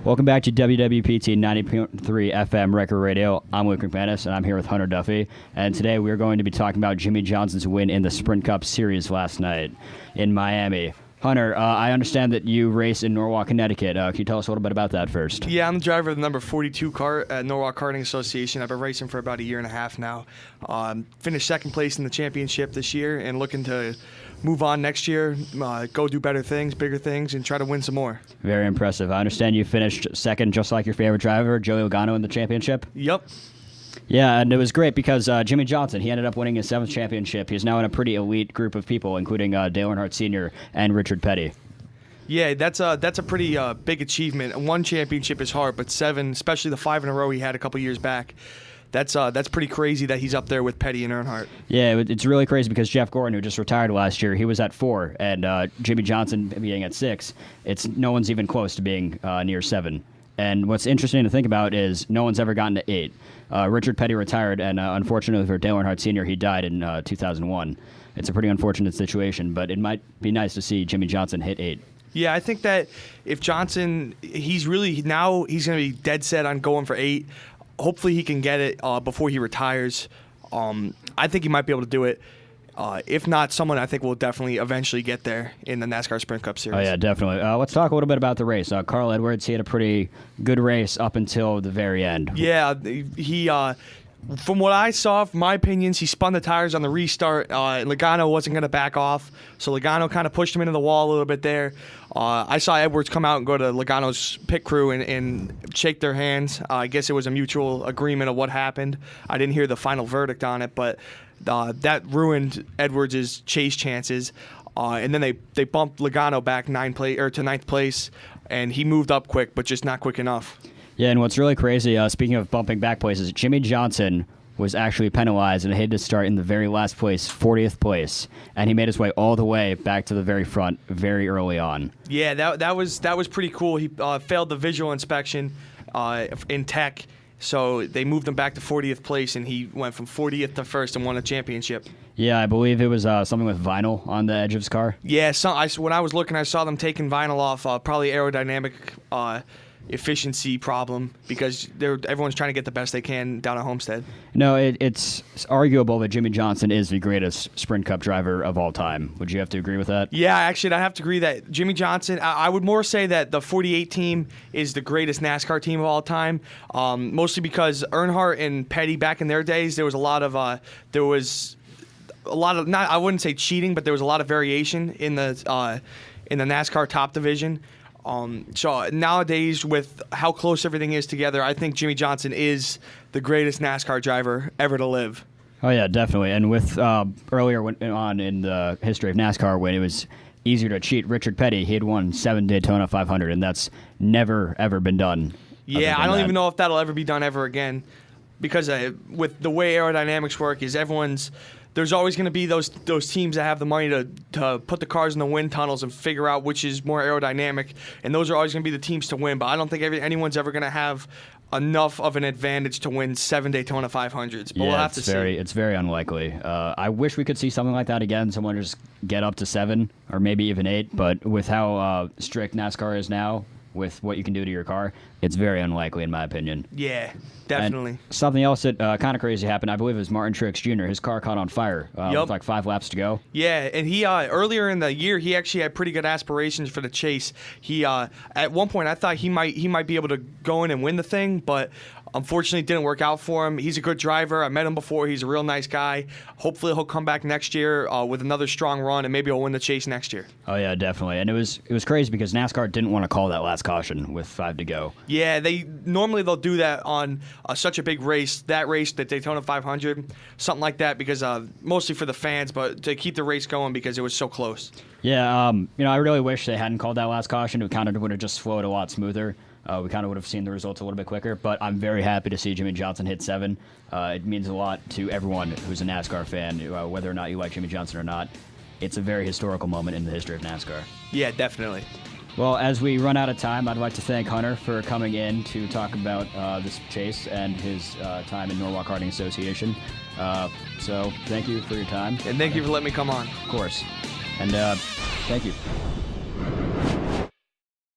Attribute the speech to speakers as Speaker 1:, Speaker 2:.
Speaker 1: Welcome back to WWPT 90.3 FM Record Radio. I'm Luke McManus, and I'm here with Hunter Duffy. And today we're going to be talking about Jimmie Johnson's win in the Sprint Cup Series last night in Miami. Hunter, I understand that you race in Norwalk, Connecticut. Can you tell us a little bit about that first?
Speaker 2: Yeah, I'm the driver of the number 42 car at Norwalk Karting Association. I've been racing for about a year and a half now. Finished second place in the championship this year and looking to move on next year, go do better things, bigger things, and try to win some more.
Speaker 1: Very impressive. I understand you finished second just like your favorite driver, Joey Logano, in the championship?
Speaker 2: Yep.
Speaker 1: Yeah, and it was great because Jimmie Johnson, he ended up winning his 7th championship. He's now in a pretty elite group of people, including Dale Earnhardt Sr. and Richard Petty.
Speaker 2: Yeah, that's a pretty big achievement. One championship is hard, but 7, especially the 5 in a row he had a couple years back, that's pretty crazy that he's up there with Petty and Earnhardt. Yeah,
Speaker 1: it's really crazy because Jeff Gordon, who just retired last year, he was at 4, and Jimmie Johnson being at 6. No one's even close to being near 7. And what's interesting to think about is no one's ever gotten to 8. Richard Petty retired, and unfortunately for Dale Earnhardt Sr., he died in 2001. It's a pretty unfortunate situation, but it might be nice to see Jimmie Johnson hit 8.
Speaker 2: Yeah, I think that if Johnson, he's going to be dead set on going for 8. Hopefully he can get it before he retires. I think he might be able to do it. If not, someone I think will definitely eventually get there in the NASCAR Sprint Cup Series.
Speaker 1: Oh, yeah, definitely. Let's talk a little bit about the race. Carl Edwards, he had a pretty good race up until the very end.
Speaker 2: Yeah, he from what I saw, from my opinions, he spun the tires on the restart. Logano wasn't going to back off, so Logano kind of pushed him into the wall a little bit there. I saw Edwards come out and go to Logano's pit crew and shake their hands. I guess it was a mutual agreement of what happened. I didn't hear the final verdict on it, but that ruined Edwards' chase chances. And then they bumped Logano back to 9th place, and he moved up quick, but just not quick enough.
Speaker 1: Yeah, and what's really crazy, speaking of bumping back places, Jimmie Johnson was actually penalized and had to start in the very last place, 40th place, and he made his way all the way back to the very front very early on.
Speaker 2: Yeah, that was pretty cool. He failed the visual inspection in tech, so they moved him back to 40th place, and he went from 40th to 1st and won a championship.
Speaker 1: Yeah, I believe it was something with vinyl on the edge of his car.
Speaker 2: Yeah, when I was looking, I saw them taking vinyl off, probably aerodynamic efficiency problem, because everyone's trying to get the best they can down at Homestead.
Speaker 1: No, it's arguable that Jimmie Johnson is the greatest Sprint Cup driver of all time. Would you have to agree with that?
Speaker 2: Yeah, actually, I'd have to agree that Jimmie Johnson, I would more say that the 48 team is the greatest NASCAR team of all time, mostly because Earnhardt and Petty back in their days, there was a lot of, not, I wouldn't say cheating, but there was a lot of variation in the NASCAR top division. So nowadays, with how close everything is together, I think Jimmie Johnson is the greatest NASCAR driver ever to live.
Speaker 1: Oh, yeah, definitely. And with earlier on in the history of NASCAR, when it was easier to cheat, Richard Petty, he had won 7 Daytona 500, and that's never, ever been done.
Speaker 2: Yeah, I don't even know if that'll ever be done ever again, because with the way aerodynamics work is there's always going to be those teams that have the money to put the cars in the wind tunnels and figure out which is more aerodynamic, and those are always going to be the teams to win. But I don't think anyone's ever going to have enough of an advantage to win 7 Daytona 500s. But
Speaker 1: yeah,
Speaker 2: we'll have to see.
Speaker 1: It's very unlikely. I wish we could see something like that again. Someone just get up to 7 or maybe even 8. But with how strict NASCAR is now, with what you can do to your car, it's very unlikely in my opinion.
Speaker 2: Yeah, definitely.
Speaker 1: And something else that kind of crazy happened, I believe it was Martin Truex Jr. His car caught on fire with like 5 laps to go.
Speaker 2: Yeah, and he earlier in the year, he actually had pretty good aspirations for the chase. He at one point I thought he might be able to go in and win the thing, but unfortunately, it didn't work out for him. He's a good driver. I met him before. He's a real nice guy. Hopefully, he'll come back next year with another strong run, and maybe he'll win the chase next year.
Speaker 1: Oh, yeah, definitely. And it was crazy because NASCAR didn't want to call that last caution with 5 to go.
Speaker 2: Yeah, they'll do that on such a big race, the Daytona 500, something like that, because mostly for the fans, but to keep the race going because it was so close.
Speaker 1: Yeah, I really wish they hadn't called that last caution. It kind of would have just flowed a lot smoother. We kind of would have seen the results a little bit quicker, but I'm very happy to see Jimmie Johnson hit 7. It means a lot to everyone who's a NASCAR fan, whether or not you like Jimmie Johnson or not. It's a very historical moment in the history of NASCAR.
Speaker 2: Yeah, definitely.
Speaker 1: Well, as we run out of time, I'd like to thank Hunter for coming in to talk about this chase and his time in Norwalk Karting Association. So thank you for your time.
Speaker 2: And thank you for letting me come on.
Speaker 1: Of course. And thank you.